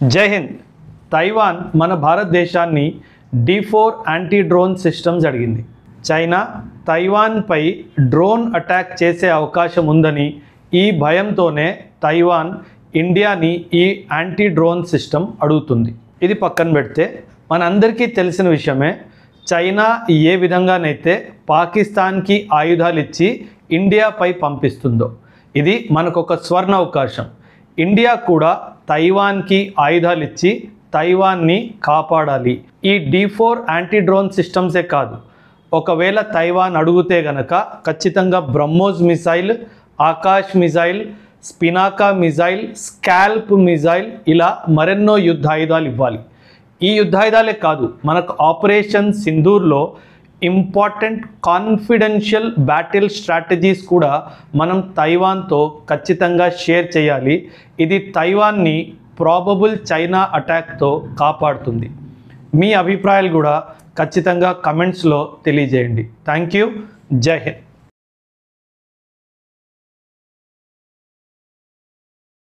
జై హింద్. తైవాన్ మన భారతదేశాన్ని D4 యాంటీ డ్రోన్ సిస్టమ్స్ అడిగింది. చైనా తైవాన్పై డ్రోన్ అటాక్ చేసే అవకాశం ఉందని ఈ భయంతోనే తైవాన్ ఇండియాని ఈ యాంటీ డ్రోన్ సిస్టమ్ అడుగుతుంది. ఇది పక్కన పెడితే మనందరికీ తెలిసిన విషయమే, చైనా ఏ విధంగానైతే పాకిస్తాన్కి ఆయుధాలు ఇచ్చి ఇండియాపై పంపిస్తుందో ఇది మనకొక స్వర్ణ అవకాశం. ఇండియా కూడా తైవాన్కి ఆయుధాలు ఇచ్చి తైవాన్ని కాపాడాలి. ఈ D4 యాంటీ డ్రోన్ సిస్టమ్సే కాదు, ఒకవేళ తైవాన్ అడిగితే గనక ఖచ్చితంగా Brahmos missile, Akash missile, Pinaka missile, Scalp missile ఇలా మరెన్నో యుద్ధాయుధాలు ఇవ్వాలి. ఈ యుద్ధాయుధాలే కాదు, మనకు ఆపరేషన్ సింధూర్లో ఇంపార్టెంట్ కాన్ఫిడెన్షియల్ బ్యాటిల్ స్ట్రాటజీస్ కూడా మనం తైవాన్తో ఖచ్చితంగా షేర్ చేయాలి. ఇది తైవాన్ని ప్రాబబుల్ చైనా అటాక్తో కాపాడుతుంది. మీ అభిప్రాయాలు కూడా ఖచ్చితంగా కమెంట్స్లో తెలియజేయండి. Thank you. జై హింద్.